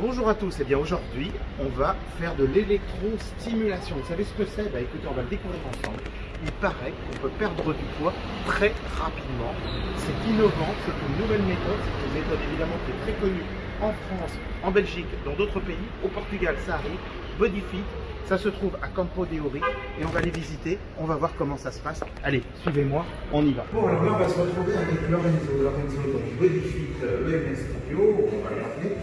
Bonjour à tous, et bien aujourd'hui on va faire de l'électrostimulation. Vous savez ce que c'est? Bah écoutez, on va le découvrir ensemble. Il paraît qu'on peut perdre du poids très rapidement. C'est innovant, c'est une nouvelle méthode, c'est une méthode évidemment qui est très connue en France, en Belgique, dans d'autres pays. Au Portugal ça arrive, BodyFit, ça se trouve à Campo de Ourique et on va les visiter, on va voir comment ça se passe. Allez, suivez-moi, on y va. Bon alors là on va se retrouver avec Lorenzo donc BodyFit EMS Studio, on va le rappeler.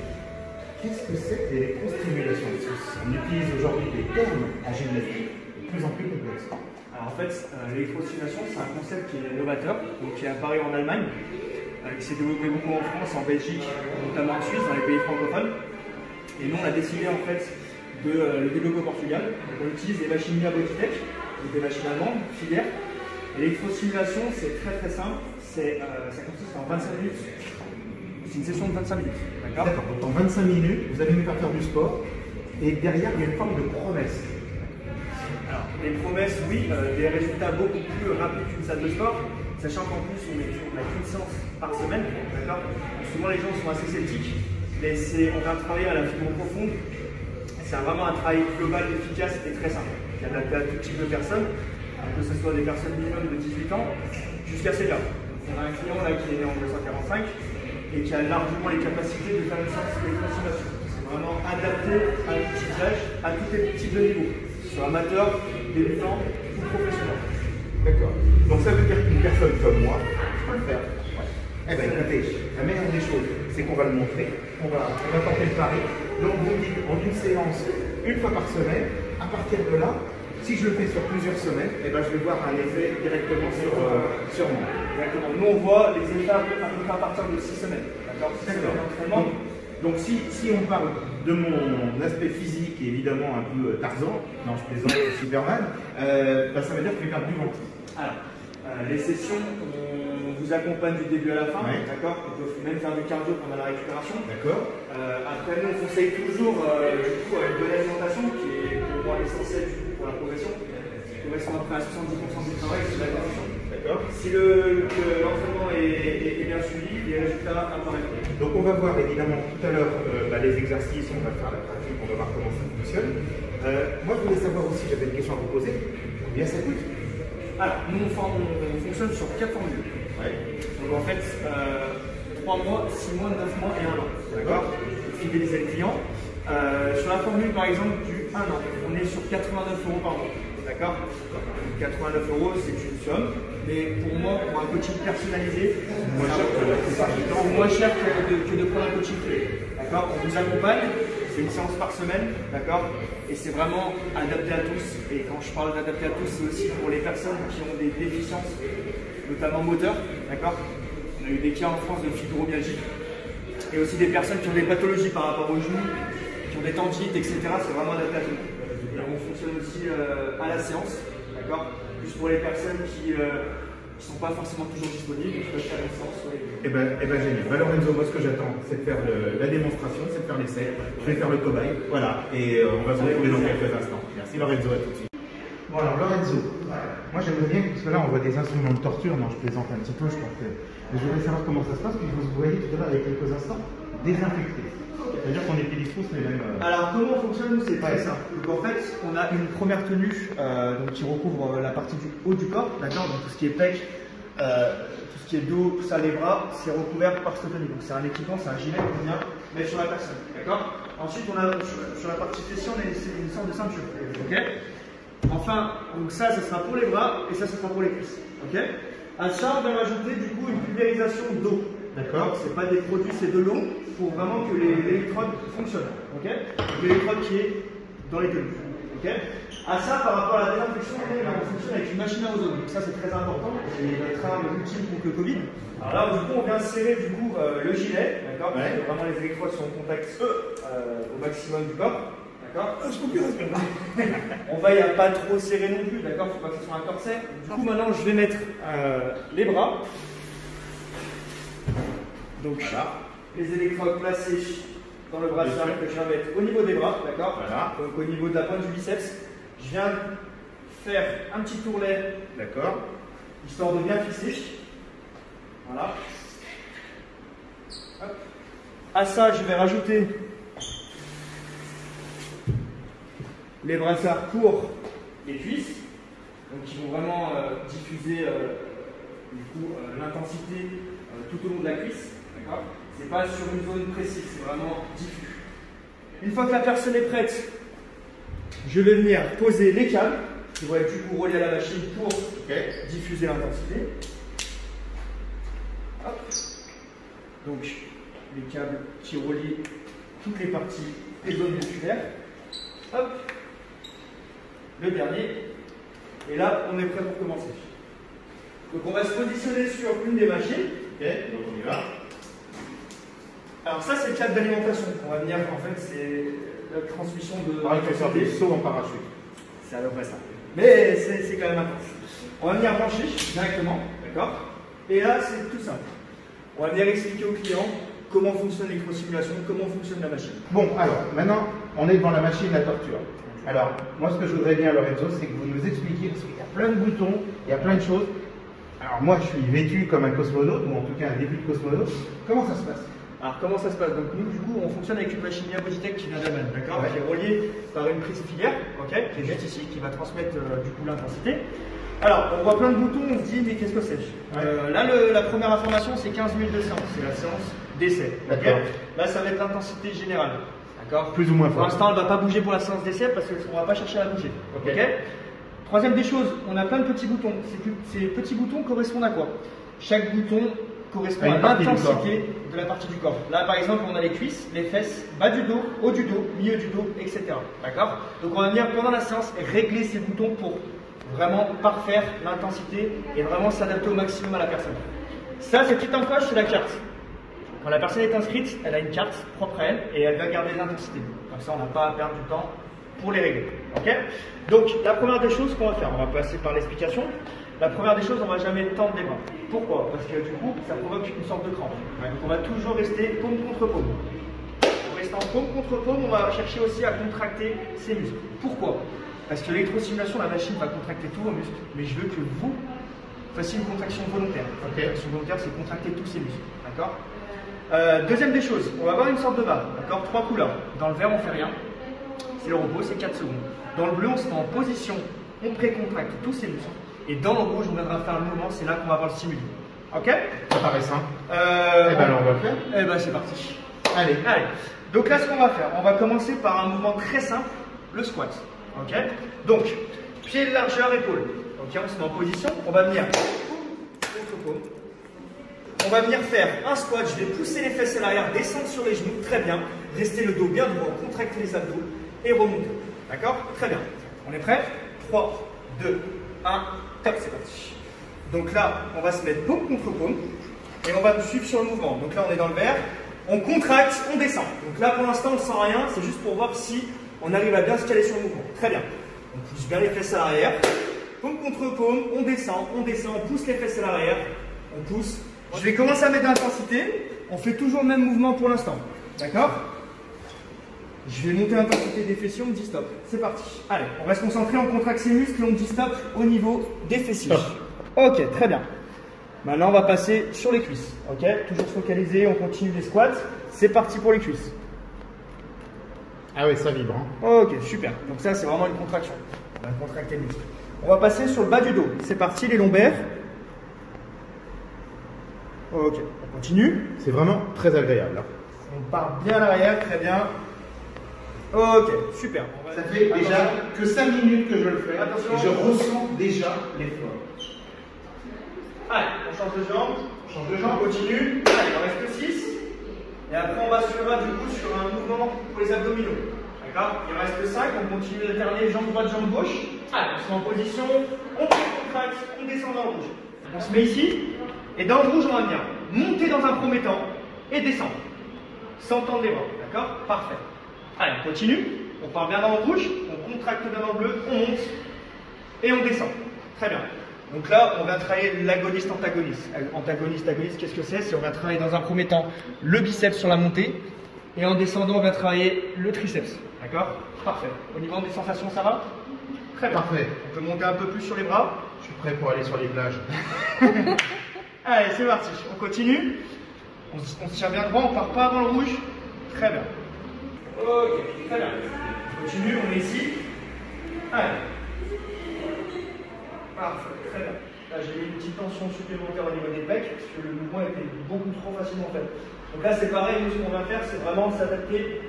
Qu'est-ce que c'est que l'électrostimulation? On utilise aujourd'hui des termes en gymnastique de plus en plus complexes. Alors en fait, l'électrostimulation, c'est un concept qui est novateur, donc qui est apparu en Allemagne, qui s'est développé beaucoup en France, en Belgique, notamment en Suisse, dans les pays francophones. Et nous, on a décidé en fait de le développer au Portugal. Donc, on utilise des machines Mia Bodytech, donc des machines allemandes, filaires. L'électrostimulation, c'est très très simple, ça consiste en 25 minutes. C'est une session de 25 minutes. D'accord. Donc en 25 minutes, vous allez nous faire faire du sport et derrière, il y a une forme de promesse. Alors, les promesses, oui, des résultats beaucoup plus rapides qu'une salle de sport, sachant qu'en plus, on n'a qu'une séance par semaine. Souvent, les gens sont assez sceptiques, mais on vient travailler à la fibre profonde. C'est vraiment un travail global, efficace et très simple, qui est adapté à tout type de personnes, que ce soit des personnes minimum de 18 ans jusqu'à seniors. On a un client là qui est né en 1945. Et qui a largement les capacités de faire une séance d'électrostimulation. C'est vraiment adapté à l'utilisation, à tous les types de niveaux, soit amateur, débutant ou professionnel. D'accord. Donc ça veut dire qu'une personne comme moi, je peux le faire. Ouais. Eh bien écoutez, la meilleure des choses, c'est qu'on va le montrer, on va tenter le pari. Donc vous dites en une séance, une fois par semaine, à partir de là, si je le fais sur plusieurs semaines, eh ben, je vais voir un effet directement sur moi. Exactement. Nous, on voit les effets à partir de 6 semaines. D'accord. Donc si on parle de mon aspect physique et évidemment un peu Tarzan, non je plaisante, Superman, ben, ça veut dire que je vais perdre du ventre. Alors, les sessions, on vous accompagne du début à la fin, d'accord. On peut même faire du cardio pendant la récupération. D'accord. Après, nous, on conseille toujours une bonne alimentation qui est pour moi essentielle pour la progression. Qui correspond à peu près à 70% du travail, c'est la nutrition. D'accord. Si l'entraînement est bien suivi, les résultats apparaissent. Donc on va voir évidemment tout à l'heure les exercices, on va faire la pratique, on va voir comment ça fonctionne. Moi je voulais savoir aussi, j'avais une question à vous poser, combien ça coûte? Alors, nous on fonctionne sur 4 formules. Ouais. Donc en fait, 3 mois, 6 mois, 9 mois et 1 an. D'accord. Pour fidéliser le client. Sur la formule par exemple du 1 an, on est sur 89 € par mois. D'accord. 89 €, c'est une somme, mais pour moi, pour un coaching personnalisé, c'est moins cher que de prendre un coaching privé. D'accord. On vous accompagne, c'est une séance par semaine, d'accord, et c'est vraiment adapté à tous. Et quand je parle d'adapté à tous, c'est aussi pour les personnes qui ont des déficiences, notamment moteurs, d'accord. On a eu des cas en France de fibromyalgie, et aussi des personnes qui ont des pathologies par rapport aux genoux, qui ont des tendinites, etc. C'est vraiment adapté à tout. Et on fonctionne aussi à la séance, d'accord, plus pour les personnes qui ne sont pas forcément toujours disponibles, qui peuvent faire une séance. Eh ben génial. Lorenzo, moi ce que j'attends, c'est de faire la démonstration, c'est de faire l'essai. Je vais faire le cobaye, voilà, et on va se retrouver dans quelques instants. Merci Lorenzo, à tout de suite. Bon alors Lorenzo, moi j'aimerais bien, parce que là on voit des instruments de torture, non je plaisante un petit peu, je pense que... Mais je voudrais savoir comment ça se passe, puis vous voyez tout à l'heure, il y a quelques instants, désinfecté. C'est-à-dire qu'on utilise tous les mêmes... Alors comment on fonctionne, nous c'est très simple. Donc en fait, on a une première tenue qui recouvre la partie du haut du corps, d'accord. Donc tout ce qui est pec, tout ce qui est dos, tout ça, les bras, c'est recouvert par cette tenue. Donc c'est un équipement, c'est un gilet qu'on vient mettre sur la personne, d'accord. Ensuite, on a sur la partie fessier, on a une sorte de ceinture, ok. Enfin, donc ça sera pour les bras et ça sera pour les cuisses, ok. À ça, on va rajouter du coup une pulvérisation d'eau. D'accord. C'est pas des produits, c'est de l'eau pour vraiment que l'électrode fonctionne. Ok. L'électrode qui est dans les tenues. Ok. À ça, par rapport à la désinfection, on fonctionne avec une machine à ozone. Donc ça, c'est très important. C'est notre arme ultime contre le Covid. Alors là, du coup, on vient serrer du coup le gilet. D'accord. Ouais. Vraiment, les électrodes sont en contact au maximum du corps. D'accord. On va pas trop serrer non plus. D'accord. Faut pas que ce soit un corset. Du coup, maintenant, je vais mettre les bras. Donc voilà. Les électrodes placées dans le brassard que je vais mettre au niveau des bras, d'accord. Voilà. Donc au niveau de la pointe du biceps, je viens faire un petit tourlet, d'accord, histoire de bien fixer. Voilà. Hop. À ça, je vais rajouter les brassards pour les cuisses, donc qui vont vraiment diffuser l'intensité tout au long de la cuisse. C'est pas sur une zone précise, c'est vraiment diffus. Une fois que la personne est prête, je vais venir poser les câbles qui vont être du coup reliés à la machine pour diffuser l'intensité. Donc les câbles qui relient toutes les parties et zones musculaires. Hop. Le dernier. Et là, on est prêt pour commencer. Donc on va se positionner sur une des machines. Ok, donc on y va. Alors ça, c'est le câble d'alimentation. On va venir, en fait, c'est la transmission de... Pareil, il faut faire des sauts en parachute. C'est à peu près ça. Mais c'est quand même intense. On va venir brancher directement, d'accord? Et là, c'est tout simple. On va venir expliquer au client comment fonctionne l'électrosimulation, comment fonctionne la machine. Bon, alors, maintenant, on est devant la machine à torture. Alors, moi, ce que je voudrais bien, Lorenzo, c'est que vous nous expliquiez, parce qu'il y a plein de boutons, il y a plein de choses. Alors, moi, je suis vêtu comme un cosmonaute, ou en tout cas un début de cosmonaute. Comment ça se passe? Alors, comment ça se passe? Donc, nous, du coup, on fonctionne avec une machine Bodytech qui vient d'Allemagne, d'accord? Qui est reliée par une prise filaire, qui est juste ici, qui va transmettre du coup l'intensité. Alors, on voit plein de boutons, on se dit, mais qu'est-ce que c'est? Là, la première information, c'est 15 000 de séance, c'est la séance d'essai. Là, ça va être l'intensité générale. D'accord. Plus ou moins fort. Pour l'instant, elle ne va pas bouger pour la séance d'essai parce qu'on ne va pas chercher à la bouger. Troisième des choses, on a plein de petits boutons. Ces petits boutons correspondent à quoi? Chaque bouton correspond à l'intensité de la partie du corps. Là, par exemple, on a les cuisses, les fesses, bas du dos, haut du dos, milieu du dos, etc. D'accord? Donc, on va venir pendant la séance régler ces boutons pour vraiment parfaire l'intensité et vraiment s'adapter au maximum à la personne. Ça, cette petite encoche, c'est la carte. Quand la personne est inscrite, elle a une carte propre à elle et elle va garder l'intensité. Comme ça, on n'a pas à perdre du temps pour les régler. Donc, la première des choses qu'on va faire, on va passer par l'explication. La première des choses, on ne va jamais tendre les bras. Pourquoi? Parce que du coup, ça provoque une sorte de crampe. Donc, on va toujours rester paume contre paume. Pour rester en paume contre paume, on va chercher aussi à contracter ses muscles. Pourquoi? Parce que l'électrosimulation, la machine va contracter tous vos muscles, mais je veux que vous fassiez une contraction volontaire. La contraction volontaire, c'est contracter tous ces muscles. D'accord? Deuxième des choses, on va avoir une sorte de barre, d'accord? 3 couleurs. Dans le vert, on fait rien. C'est le repos, c'est 4 secondes. Dans le bleu, on se met en position, on précontracte tous ces muscles. Et dans le rouge, on viendra faire le mouvement, c'est là qu'on va avoir le stimuli. Ok? Ça paraît simple. Eh ben, on va le faire. Eh ben, c'est parti. Allez. Donc là, ce qu'on va faire, on va commencer par un mouvement très simple, le squat. Ok? Donc, pied de largeur, épaule. Ok, on se met en position, on va venir contre-paume. On va venir faire un squat, je vais pousser les fesses à l'arrière, descendre sur les genoux, très bien. Rester le dos bien droit, contracter les abdos et remonter. D'accord? Très bien. On est prêt? 3, 2, 1, top, c'est parti. Donc là, on va se mettre paume contre paume et on va suivre sur le mouvement. Donc là, on est dans le vert, on contracte, on descend. Donc là, pour l'instant, on ne sent rien, c'est juste pour voir si on arrive à bien se caler sur le mouvement. Très bien. On pousse bien les fesses à l'arrière, paume contre paume, on descend, on pousse les fesses à l'arrière, on pousse. Je vais commencer à mettre de l'intensité. On fait toujours le même mouvement pour l'instant. D'accord? Je vais monter l'intensité des fessiers, on me dit stop. C'est parti. Allez, on va se concentrer, on contracte ses muscles et on me dit stop au niveau des fessiers. Ok, très bien. Maintenant, on va passer sur les cuisses. Ok, toujours focalisé, on continue les squats. C'est parti pour les cuisses. Ah oui, ça vibre. Ok, super. Donc ça, c'est vraiment une contraction. On va contracter les muscles. On va passer sur le bas du dos. C'est parti, les lombaires. Ok, on continue. C'est vraiment très agréable. On part bien à l'arrière, très bien. Ok, super. Ça fait déjà que 5 minutes que je le fais. Attention. Et je ressens déjà l'effort. Allez, on change de jambe. On change de jambe, on continue. Allez, il en reste 6. Et après, on basculera du coup sur un mouvement pour les abdominaux. D'accord? Il en reste 5. On continue d'alterner jambe droite, jambe gauche. Allez, on se met en position. On contracte, on descend dans le rouge. On se met ici. Et dans le rouge, on va venir monter dans un premier temps et descendre. Sans tendre les bras. D'accord? Parfait. Allez, on continue. On part bien dans le rouge. On contracte bien dans le bleu. On monte. Et on descend. Très bien. Donc là, on va travailler l'agoniste antagoniste. Antagoniste, agoniste, qu'est-ce que c'est? C'est on va travailler dans un premier temps le biceps sur la montée. Et en descendant, on va travailler le triceps. D'accord? Parfait. Au niveau des sensations, ça va? Très bien. Parfait. On peut monter un peu plus sur les bras. Je suis prêt pour aller sur les plages. Allez, c'est parti. On continue. On se tient bien droit, on part pas avant le rouge. Très bien. Ok, très bien. On continue, on est ici. Allez. Parfait, très bien. Là, j'ai mis une petite tension supplémentaire au niveau des pecs, parce que le mouvement était beaucoup trop facilement fait. Donc là, c'est pareil, nous, ce qu'on vient faire, c'est vraiment s'adapter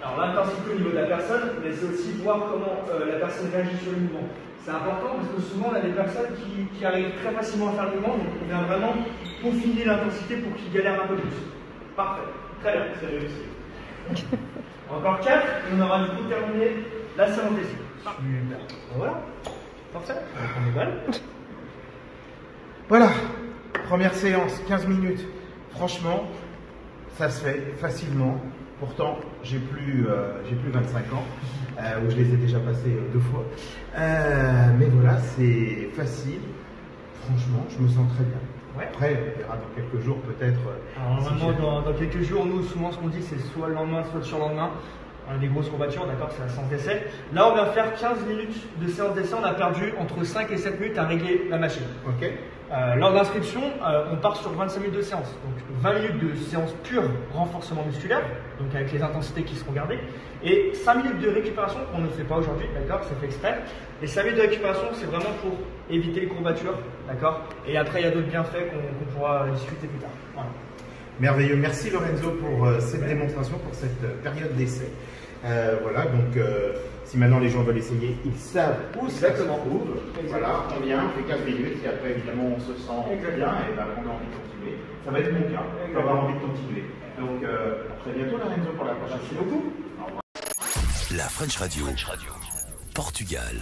à l'intensité au niveau de la personne, mais c'est aussi voir comment la personne réagit sur le mouvement. C'est important parce que souvent, on a des personnes qui arrivent très facilement à faire le mouvement, donc on vient vraiment peaufiner l'intensité pour qu'ils galèrent un peu plus. Parfait, très bien, c'est réussi. Encore 4, et on aura du coup terminé la séance d'essai. Super. Voilà, parfait. On est balle. Voilà, première séance, 15 minutes. Franchement, ça se fait facilement. Pourtant, j'ai plus 25 ans, où je les ai déjà passés 2 fois. Mais voilà, c'est facile. Franchement, je me sens très bien. Ouais. Après, on verra dans quelques jours peut-être. Alors normalement, dans quelques jours, nous, souvent, ce qu'on dit, c'est soit le lendemain, soit le surlendemain. On a des grosses courbatures, d'accord, c'est la séance d'essai. Là, on vient faire 15 minutes de séance d'essai. On a perdu entre 5 et 7 minutes à régler la machine. Ok. Lors d'inscription, on part sur 25 minutes de séance. Donc 20 minutes de séance pure renforcement musculaire, donc avec les intensités qui seront gardées, et 5 minutes de récupération qu'on ne fait pas aujourd'hui, d'accord, c'est fait exprès. Les 5 minutes de récupération, c'est vraiment pour éviter les courbatures, d'accord. Et après, il y a d'autres bienfaits qu'on pourra discuter plus tard. Voilà. Merveilleux. Merci Lorenzo pour cette démonstration, pour cette période d'essai. Voilà, donc si maintenant les gens veulent essayer, ils savent où ça se trouve. Voilà, on vient, on fait 15 minutes et après évidemment on se sent bien et ben, on a envie de continuer. Ça va être mon cas, on va avoir envie de continuer. Donc à très bientôt Lorenzo pour la prochaine. Merci beaucoup. La French Radio. Portugal.